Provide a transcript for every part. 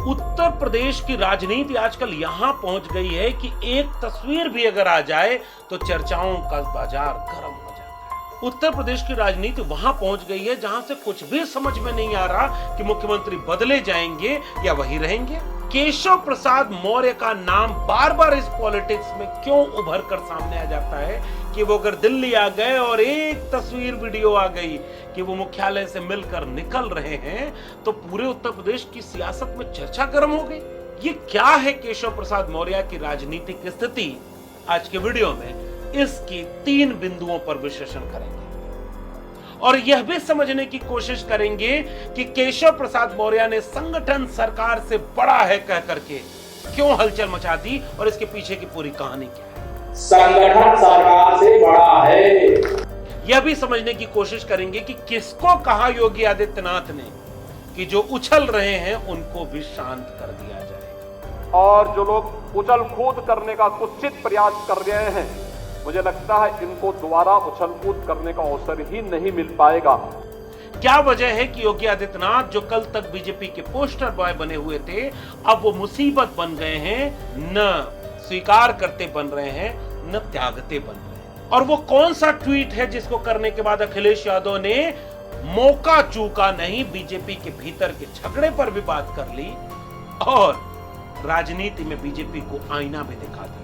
उत्तर प्रदेश की राजनीति आजकल यहां पहुंच गई है कि एक तस्वीर भी अगर आ जाए तो चर्चाओं का बाजार गर्म हो जाता है। उत्तर प्रदेश की राजनीति वहां पहुंच गई है जहां से कुछ भी समझ में नहीं आ रहा कि मुख्यमंत्री बदले जाएंगे या वही रहेंगे। केशव प्रसाद मौर्य का नाम बार बार इस पॉलिटिक्स में क्यों उभर कर सामने आ जाता है कि वो अगर दिल्ली आ गए और एक तस्वीर वीडियो आ गई कि वो मुख्यालय से मिलकर निकल रहे हैं तो पूरे उत्तर प्रदेश की सियासत में चर्चा गर्म हो गई। ये क्या है केशव प्रसाद मौर्य की राजनीतिक स्थिति? आज के वीडियो में इसकी 3 बिंदुओं पर विश्लेषण करेंगे और यह भी समझने की कोशिश करेंगे कि केशव प्रसाद मौर्य ने संगठन सरकार से बड़ा है कह करके क्यों हलचल मचा दी और इसके पीछे की पूरी कहानी क्या है। संगठन सरकार से बड़ा है। यह भी समझने की कोशिश करेंगे कि किसको कहा योगी आदित्यनाथ ने कि जो उछल रहे हैं उनको भी शांत कर दिया जाएगा। और जो लोग उछल कूद करने का कुत्सित प्रयास कर रहे हैं, मुझे लगता है इनको दोबारा उछल कूद करने का अवसर ही नहीं मिल पाएगा। क्या वजह है कि योगी आदित्यनाथ जो कल तक बीजेपी के पोस्टर बॉय बने हुए थे अब वो मुसीबत बन गए हैं, न स्वीकार करते बन रहे हैं न त्यागते बन रहे हैं। और वो कौन सा ट्वीट है जिसको करने के बाद अखिलेश यादव ने मौका चूका नहीं, बीजेपी के भीतर के झगड़े पर भी बात कर ली और राजनीति में बीजेपी को आईना भी दिखा दिया।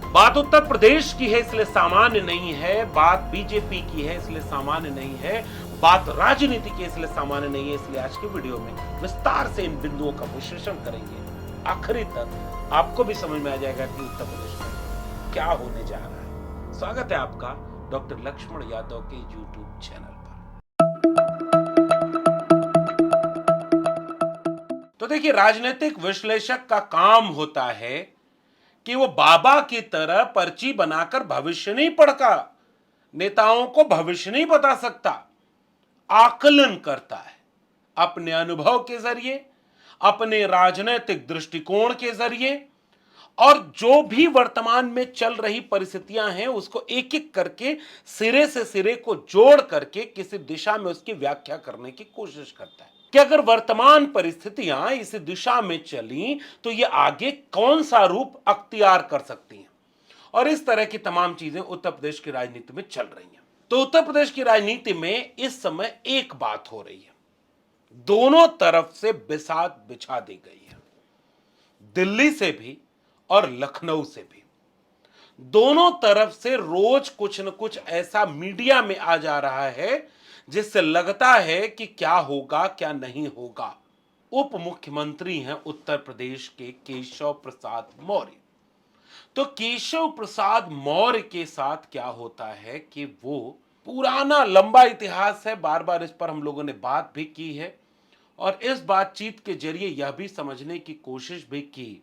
बात उत्तर प्रदेश की है इसलिए सामान्य नहीं है, बात बीजेपी की है इसलिए सामान्य नहीं है, बात राजनीति की इसलिए सामान्य नहीं है। इसलिए आज के वीडियो में विस्तार से इन बिंदुओं का विश्लेषण करेंगे। आखिरी तक आपको भी समझ में आ जाएगा कि उत्तर प्रदेश में क्या होने जा रहा है। स्वागत है आपका डॉक्टर लक्ष्मण यादव के यूट्यूब चैनल पर। तो देखिए, राजनीतिक विश्लेषक का काम होता है कि वो बाबा की तरह पर्ची बनाकर भविष्य नहीं पढ़ता, नेताओं को भविष्य नहीं बता सकता, आकलन करता है अपने अनुभव के जरिए, अपने राजनीतिक दृष्टिकोण के जरिए, और जो भी वर्तमान में चल रही परिस्थितियां हैं उसको एक एक करके सिरे से सिरे को जोड़ करके किसी दिशा में उसकी व्याख्या करने की कोशिश करता है कि अगर वर्तमान परिस्थितियां इस दिशा में चली तो ये आगे कौन सा रूप अख्तियार कर सकती हैं। और इस तरह की तमाम चीजें उत्तर प्रदेश की राजनीति में चल रही हैं। तो उत्तर प्रदेश की राजनीति में इस समय एक बात हो रही है, दोनों तरफ से बिसात बिछा दी गई है, दिल्ली से भी और लखनऊ से भी। दोनों तरफ से रोज कुछ न कुछ ऐसा मीडिया में आ जा रहा है जिससे लगता है कि क्या होगा क्या नहीं होगा। उप मुख्यमंत्री हैं उत्तर प्रदेश के केशव प्रसाद मौर्य। तो केशव प्रसाद मौर्य के साथ क्या होता है कि वो पुराना लंबा इतिहास है, बार बार इस पर हम लोगों ने बात भी की है और इस बातचीत के जरिए यह भी समझने की कोशिश भी की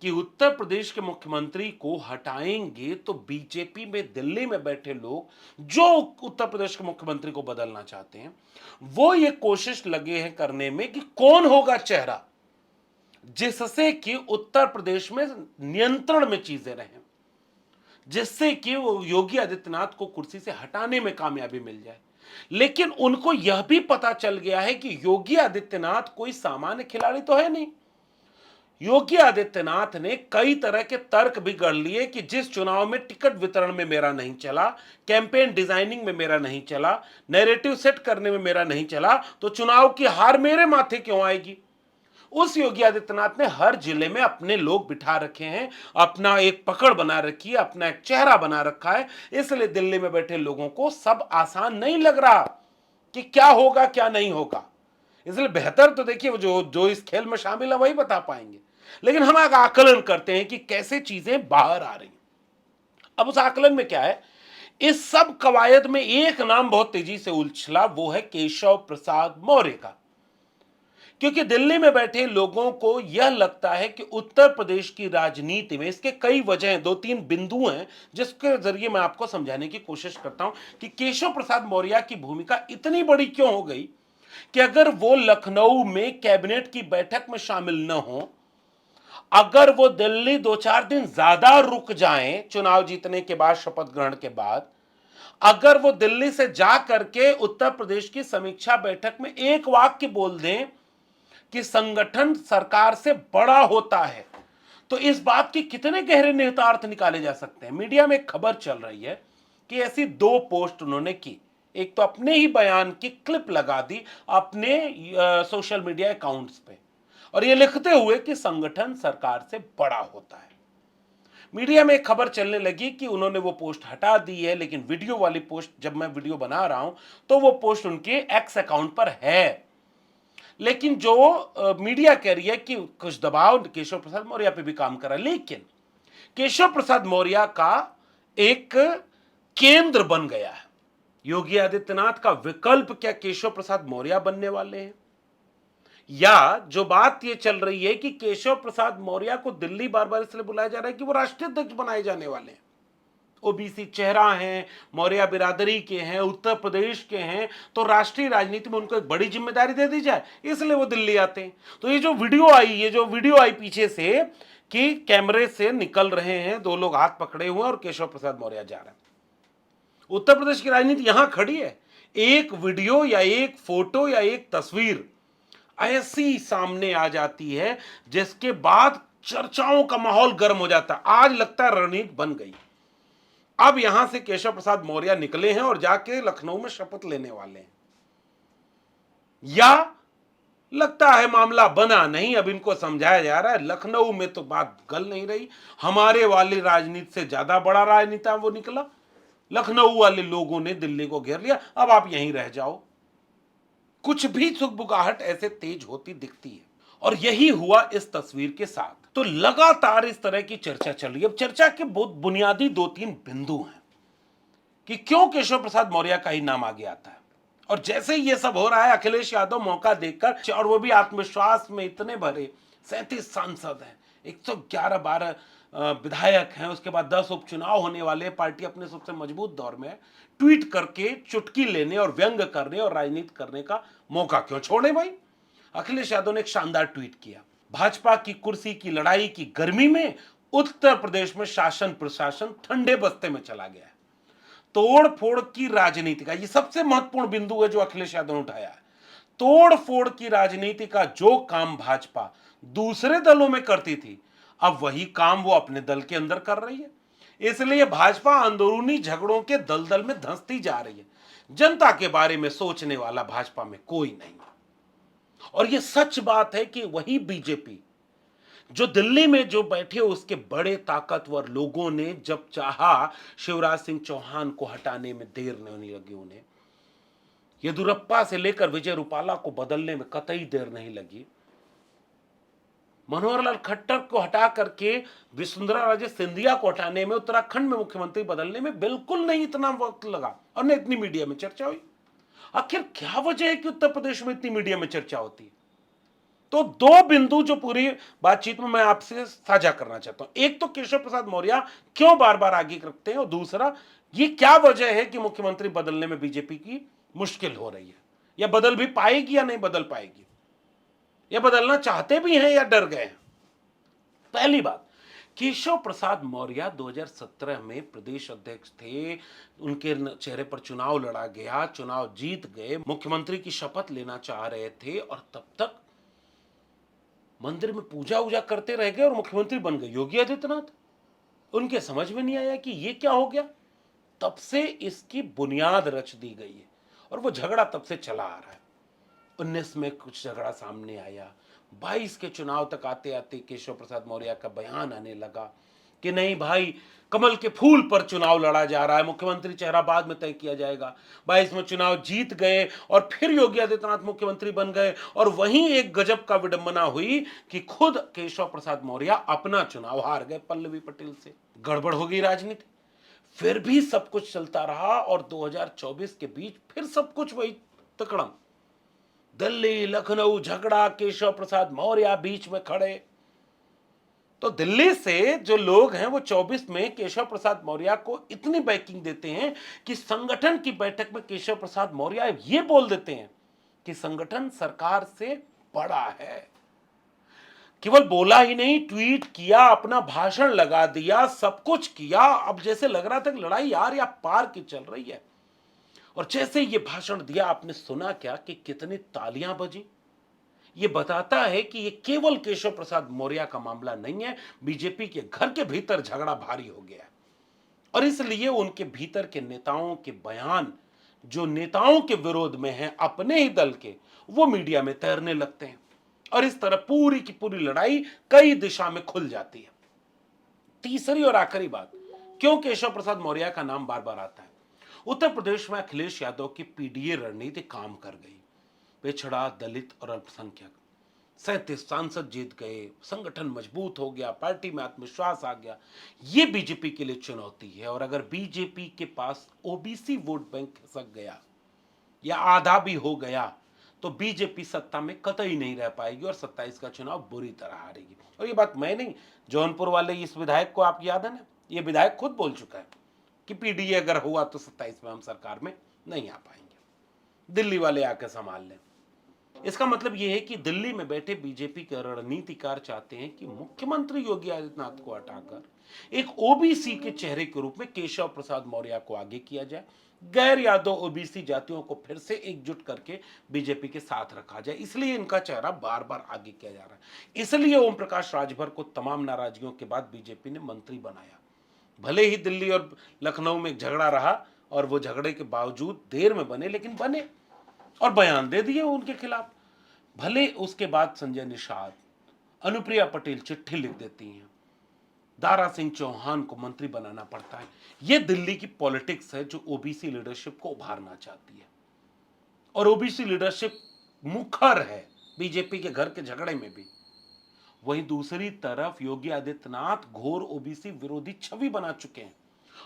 कि उत्तर प्रदेश के मुख्यमंत्री को हटाएंगे तो बीजेपी में दिल्ली में बैठे लोग जो उत्तर प्रदेश के मुख्यमंत्री को बदलना चाहते हैं वो ये कोशिश लगे हैं करने में कि कौन होगा चेहरा जिससे कि उत्तर प्रदेश में नियंत्रण में चीजें रहें, जिससे कि वो योगी आदित्यनाथ को कुर्सी से हटाने में कामयाबी मिल जाए। लेकिन उनको यह भी पता चल गया है कि योगी आदित्यनाथ कोई सामान्य खिलाड़ी तो है नहीं। योगी आदित्यनाथ ने कई तरह के तर्क भी गढ़ लिए कि जिस चुनाव में टिकट वितरण में मेरा नहीं चला, कैंपेन डिजाइनिंग में मेरा नहीं चला, नैरेटिव सेट करने में मेरा नहीं चला, तो चुनाव की हार मेरे माथे क्यों आएगी। उस योगी आदित्यनाथ ने हर जिले में अपने लोग बिठा रखे हैं, अपना एक पकड़ बना रखी है, अपना एक चेहरा बना रखा है। इसलिए दिल्ली में बैठे लोगों को सब आसान नहीं लग रहा कि क्या होगा क्या नहीं होगा। इसलिए बेहतर तो देखिए जो इस खेल में शामिल है वही बता पाएंगे। लेकिन हम एक आकलन करते हैं कि कैसे चीजें बाहर आ रही। अब उस आकलन में क्या है, इस सब कवायद में एक नाम बहुत तेजी से उछला, वो है केशव प्रसाद मौर्य का। क्योंकि दिल्ली में बैठे लोगों को यह लगता है कि उत्तर प्रदेश की राजनीति में इसके कई वजह हैं, 2-3 बिंदु हैं जिसके जरिए मैं आपको समझाने की कोशिश करता हूं कि केशव प्रसाद मौर्य की भूमिका इतनी बड़ी क्यों हो गई कि अगर वो लखनऊ में कैबिनेट की बैठक में शामिल न हो, अगर वो दिल्ली 2-4 दिन ज्यादा रुक जाएं चुनाव जीतने के बाद, शपथ ग्रहण के बाद, अगर वो दिल्ली से जा करके उत्तर प्रदेश की समीक्षा बैठक में एक वाक्य बोल दें कि संगठन सरकार से बड़ा होता है, तो इस बात के कितने गहरे निहितार्थ निकाले जा सकते हैं। मीडिया में एक खबर चल रही है कि ऐसी 2 पोस्ट उन्होंने की। एक तो अपने ही बयान की क्लिप लगा दी अपने सोशल मीडिया अकाउंट्स पे, और ये लिखते हुए कि संगठन सरकार से बड़ा होता है। मीडिया में एक खबर चलने लगी कि उन्होंने वो पोस्ट हटा दी है, लेकिन वीडियो वाली पोस्ट, जब मैं वीडियो बना रहा हूं तो वो पोस्ट उनके एक्स अकाउंट पर है। लेकिन जो मीडिया कह रही है कि कुछ दबाव केशव प्रसाद मौर्य पे भी काम कर रहा है, लेकिन केशव प्रसाद मौर्य का एक केंद्र बन गया है। योगी आदित्यनाथ का विकल्प क्या केशव प्रसाद मौर्य बनने वाले हैं? या जो बात ये चल रही है कि केशव प्रसाद मौर्य को दिल्ली बार बार इसलिए बुलाया जा रहा है कि वो राष्ट्रीय अध्यक्ष बनाए जाने वाले हैं। ओबीसी चेहरा हैं, मौर्य बिरादरी के हैं, उत्तर प्रदेश के हैं, तो राष्ट्रीय राजनीति में उनको एक बड़ी जिम्मेदारी दे दी जाए, इसलिए वो दिल्ली आते हैं। तो ये जो वीडियो आई पीछे से कि कैमरे से निकल रहे हैं 2 लोग हाथ पकड़े हुए और केशव प्रसाद मौर्य जा रहे हैं। उत्तर प्रदेश की राजनीति यहां खड़ी है। एक वीडियो या एक फोटो या एक तस्वीर ऐसी सामने आ जाती है जिसके बाद चर्चाओं का माहौल गर्म हो जाता है। आज लगता है रणनीति बन गई। अब यहां से केशव प्रसाद मौर्य निकले हैं और जाके लखनऊ में शपथ लेने वाले हैं, या लगता है मामला बना नहीं, अब इनको समझाया जा रहा है लखनऊ में तो बात गल नहीं रही, हमारे वाली राजनीति से ज्यादा बड़ा राजनेता वो निकला, लखनऊ वाले लोगों ने दिल्ली को घेर लिया, अब आप यहीं रह जाओ। कुछ भी सुगबुगाहट ऐसे तेज होती दिखती है, और यही हुआ इस तस्वीर के साथ। तो लगातार इस तरह की चर्चा चल रही है। अब चर्चा के बहुत बुनियादी 2-3 बिंदु हैं कि क्यों केशव प्रसाद मौर्य का ही नाम आगे आता है। और जैसे ही ये सब हो रहा है, अखिलेश यादव मौका देकर, और वो भी आत्मविश्वास में इतने भरे, 37 सांसद हैं, 111-12 विधायक हैं, उसके बाद 10 उपचुनाव होने वाले, पार्टी अपने सबसे मजबूत दौर में है, ट्वीट करके चुटकी लेने और व्यंग करने और राजनीति करने का मौका क्यों छोड़े भाई। अखिलेश यादव ने एक शानदार ट्वीट किया, भाजपा की कुर्सी की लड़ाई की गर्मी में उत्तर प्रदेश में शासन प्रशासन ठंडे बस्ते में चला गया है। तोड़ फोड़ की राजनीति का, ये सबसे महत्वपूर्ण बिंदु है जो अखिलेश यादव ने उठाया है। तोड़ फोड़ की राजनीति का जो काम भाजपा दूसरे दलों में करती थी, अब वही काम वो अपने दल के अंदर कर रही है। इसलिए भाजपा अंदरूनी झगड़ों के दलदल में धंसती जा रही है। जनता के बारे में सोचने वाला भाजपा में कोई नहीं। और यह सच बात है कि वही बीजेपी जो दिल्ली में जो बैठे उसके बड़े ताकतवर लोगों ने जब चाहा शिवराज सिंह चौहान को हटाने में देर नहीं लगी, उन्हें येदियुरप्पा से लेकर विजय रूपाला को बदलने में कतई देर नहीं लगी, मनोहर लाल खट्टर को हटा करके वसुंधरा राजे सिंधिया को हटाने में, उत्तराखंड में मुख्यमंत्री बदलने में बिल्कुल नहीं इतना वक्त लगा, और न इतनी मीडिया में चर्चा हुई। आखिर क्या वजह है कि उत्तर प्रदेश में इतनी मीडिया में चर्चा होती है? तो 2 बिंदु जो पूरी बातचीत में मैं आपसे साझा करना चाहता हूं। एक तो केशव प्रसाद मौर्य क्यों बार बार आगे रखते हैं, और दूसरा ये क्या वजह है कि मुख्यमंत्री बदलने में बीजेपी की मुश्किल हो रही है, या बदल भी पाएगी या नहीं बदल पाएगी, या बदलना चाहते भी हैं या डर गए हैं। पहली बात, केशव प्रसाद मौर्य 2017 में प्रदेश अध्यक्ष थे, उनके चेहरे पर चुनाव लड़ा गया, चुनाव जीत गए, मुख्यमंत्री की शपथ लेना चाह रहे थे, और तब तक मंदिर में पूजा वूजा करते रह गए और मुख्यमंत्री बन गए योगी आदित्यनाथ। उनके समझ में नहीं आया कि ये क्या हो गया। तब से इसकी बुनियाद रच दी गई है, और वो झगड़ा तब से चला आ रहा है। 19 में कुछ झगड़ा सामने आया, 22 के चुनाव तक आते आते केशव प्रसाद मौर्य का बयान आने लगा कि नहीं भाई, कमल के फूल पर चुनाव लड़ा जा रहा है, मुख्यमंत्री चेहरा बाद में तय किया जाएगा। 22 में चुनाव जीत गए और फिर योगी आदित्यनाथ मुख्यमंत्री बन गए, और वहीं एक गजब का विडंबना हुई कि खुद केशव प्रसाद मौर्य अपना चुनाव हार गए पल्लवी पटेल से। गड़बड़ हो गई राजनीति। फिर भी सब कुछ चलता रहा, और 2024 के बीच फिर सब कुछ वही तकड़म, दिल्ली लखनऊ झगड़ा, केशव प्रसाद मौर्य बीच में खड़े। तो दिल्ली से जो लोग हैं वो 24 में केशव प्रसाद मौर्य को इतनी बैकिंग देते हैं कि संगठन की बैठक में केशव प्रसाद मौर्य ये बोल देते हैं कि संगठन सरकार से बड़ा है। केवल बोला ही नहीं, ट्वीट किया, अपना भाषण लगा दिया, सब कुछ किया। अब जैसे लग रहा था कि लड़ाई यार या पार की चल रही है। और जैसे ये भाषण दिया, आपने सुना क्या कि कितनी तालियां बजी। ये बताता है कि ये केवल केशव प्रसाद मौर्य का मामला नहीं है, बीजेपी के घर के भीतर झगड़ा भारी हो गया है। और इसलिए उनके भीतर के नेताओं के बयान जो नेताओं के विरोध में हैं अपने ही दल के, वो मीडिया में तैरने लगते हैं और इस तरह पूरी की पूरी लड़ाई कई दिशा में खुल जाती है। तीसरी और आखिरी बात, क्यों केशव प्रसाद मौर्य का नाम बार बार आता है? उत्तर प्रदेश में अखिलेश यादव की पीडीए रणनीति काम कर गई। पिछड़ा, दलित और अल्पसंख्यक 37 सांसद जीत गए, संगठन मजबूत हो गया, पार्टी में आत्मविश्वास आ गया। ये बीजेपी के लिए चुनौती है और अगर बीजेपी के पास ओबीसी वोट बैंक खिसक गया या आधा भी हो गया तो बीजेपी सत्ता में कतई नहीं रह पाएगी और 27 का चुनाव बुरी तरह हारेगी। और ये बात मैं नहीं, जौनपुर वाले इस विधायक को आप याद है ना, ये विधायक खुद बोल चुका है कि पीडीए अगर हुआ तो 27 में हम सरकार में नहीं आ पाएंगे, दिल्ली वाले आके संभाल लें। इसका मतलब यह है कि दिल्ली में बैठे बीजेपी के रणनीतिकार चाहते हैं कि मुख्यमंत्री योगी आदित्यनाथ को हटाकर एक ओबीसी के चेहरे के रूप में केशव प्रसाद मौर्य को आगे किया जाए, गैर यादव ओबीसी जातियों को फिर से एकजुट करके बीजेपी के साथ रखा जाए। इसलिए इनका चेहरा बार बार आगे किया जा रहा है। इसलिए ओम प्रकाश राजभर को तमाम नाराजगियों के बाद बीजेपी ने मंत्री बनाया। भले ही दिल्ली और लखनऊ में झगड़ा रहा और वो झगड़े के बावजूद देर में बने, लेकिन बने और बयान दे दिए उनके खिलाफ। भले उसके बाद संजय निषाद, अनुप्रिया पटेल चिट्ठी लिख देती हैं, दारा सिंह चौहान को मंत्री बनाना पड़ता है। यह दिल्ली की पॉलिटिक्स है जो ओबीसी लीडरशिप को उभारना चाहती है और ओबीसी लीडरशिप मुखर है बीजेपी के घर के झगड़े में भी। वहीं दूसरी तरफ योगी आदित्यनाथ घोर ओबीसी विरोधी छवि बना चुके हैं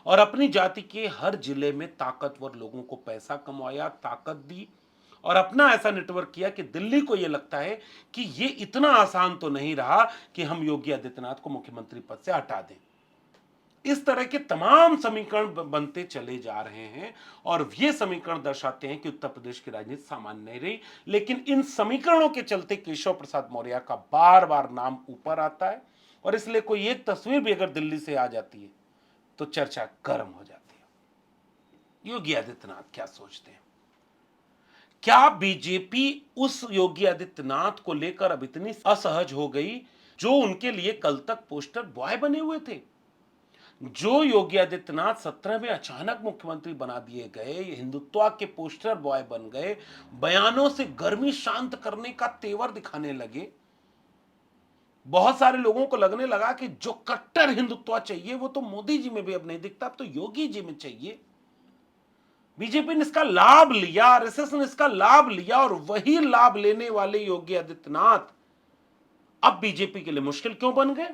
और अपनी जाति के हर जिले में ताकतवर लोगों को पैसा कमाया, ताकत दी और अपना ऐसा नेटवर्क किया कि दिल्ली को यह लगता है कि यह इतना आसान तो नहीं रहा कि हम योगी आदित्यनाथ को मुख्यमंत्री पद से हटा दें। इस तरह के तमाम समीकरण बनते चले जा रहे हैं और ये समीकरण दर्शाते हैं कि उत्तर प्रदेश की राजनीति सामान्य नहीं रही। लेकिन इन समीकरणों के चलते केशव प्रसाद मौर्य का बार बार नाम ऊपर आता है और इसलिए कोई एक तस्वीर भी अगर दिल्ली से आ जाती है तो चर्चा गर्म हो जाती है। योगी आदित्यनाथ क्या सोचते हैं? क्या बीजेपी उस योगी आदित्यनाथ को लेकर अब इतनी असहज हो गई जो उनके लिए कल तक पोस्टर बॉय बने हुए थे? जो योगी आदित्यनाथ 17 में अचानक मुख्यमंत्री बना दिए गए, हिंदुत्व के पोस्टर बॉय बन गए, बयानों से गर्मी शांत करने का तेवर दिखाने लगे। बहुत सारे लोगों को लगने लगा कि जो कट्टर हिंदुत्व चाहिए वो तो मोदी जी में भी अब नहीं दिखता, अब तो योगी जी में चाहिए। बीजेपी ने इसका लाभ लिया, आरएसएस ने इसका लाभ लिया और वही लाभ लेने वाले योगी आदित्यनाथ अब बीजेपी के लिए मुश्किल क्यों बन गए?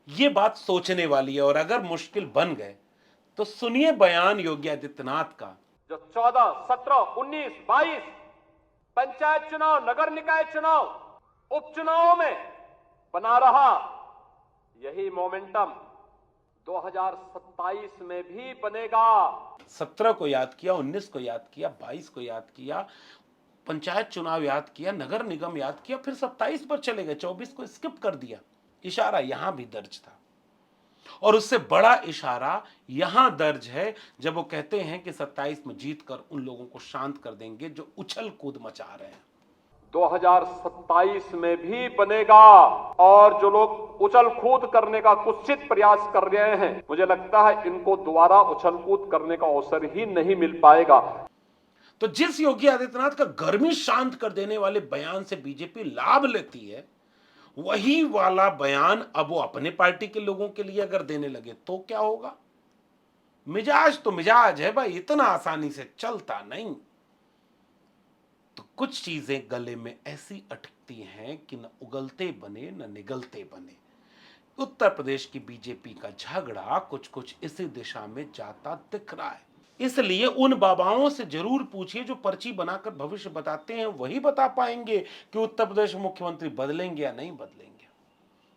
ये बात सोचने वाली है और अगर मुश्किल बन गए तो सुनिए बयान योगी आदित्यनाथ का। जो 14, 17, 19, 22 पंचायत चुनाव, नगर निकाय चुनाव, उपचुनावों में बना रहा यही मोमेंटम 2027 में भी बनेगा। 17 को याद किया, 19 को याद किया, 22 को याद किया, पंचायत चुनाव याद किया, नगर निगम याद किया, फिर 27 पर चले गए, 24 को स्किप कर दिया। इशारा यहां भी दर्ज था और उससे बड़ा इशारा यहां दर्ज है जब वो कहते हैं कि 27 में जीतकर उन लोगों को शांत कर देंगे जो उछल कूद मचा रहे हैं। 2027 में भी बनेगा और जो लोग उछल कूद करने का कुत्सित प्रयास कर रहे हैं, मुझे लगता है इनको दोबारा उछल कूद करने का अवसर ही नहीं मिल पाएगा। तो जिस योगी आदित्यनाथ का गर्मी शांत कर देने वाले बयान से बीजेपी लाभ लेती है, वही वाला बयान अब वो अपने पार्टी के लोगों के लिए अगर देने लगे तो क्या होगा? मिजाज तो मिजाज है भाई, इतना आसानी से चलता नहीं। तो कुछ चीजें गले में ऐसी अटकती हैं कि न उगलते बने न निगलते बने। उत्तर प्रदेश की बीजेपी का झगड़ा कुछ कुछ इसी दिशा में जाता दिख रहा है। इसलिए उन बाबाओं से जरूर पूछिए जो पर्ची बनाकर भविष्य बताते हैं, वही बता पाएंगे कि उत्तर प्रदेश में मुख्यमंत्री बदलेंगे या नहीं बदलेंगे।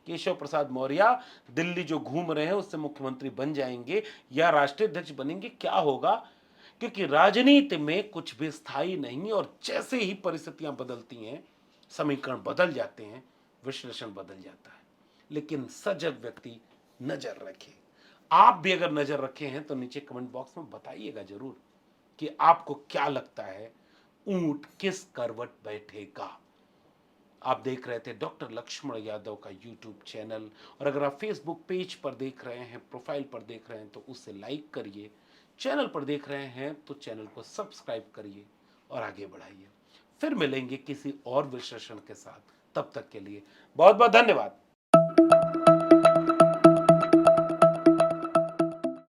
केशव प्रसाद मौर्य दिल्ली जो घूम रहे हैं उससे मुख्यमंत्री बन जाएंगे या राष्ट्रीय अध्यक्ष बनेंगे, क्या होगा? क्योंकि राजनीति में कुछ भी स्थायी नहीं और जैसे ही परिस्थितियां बदलती हैं, समीकरण बदल जाते हैं, विश्लेषण बदल जाता है। लेकिन सजग व्यक्ति नजर रखे। आप भी अगर नजर रखे हैं तो नीचे कमेंट बॉक्स में बताइएगा जरूर कि आपको क्या लगता है, ऊंट किस करवट बैठेगा। आप देख रहे थे डॉक्टर लक्ष्मण यादव का यूट्यूब चैनल। और अगर आप फेसबुक पेज पर देख रहे हैं, प्रोफाइल पर देख रहे हैं, तो उसे लाइक करिए। चैनल पर देख रहे हैं तो चैनल को सब्सक्राइब करिए और आगे बढ़ाइए। फिर मिलेंगे किसी और विश्लेषण के साथ। तब तक के लिए बहुत बहुत धन्यवाद।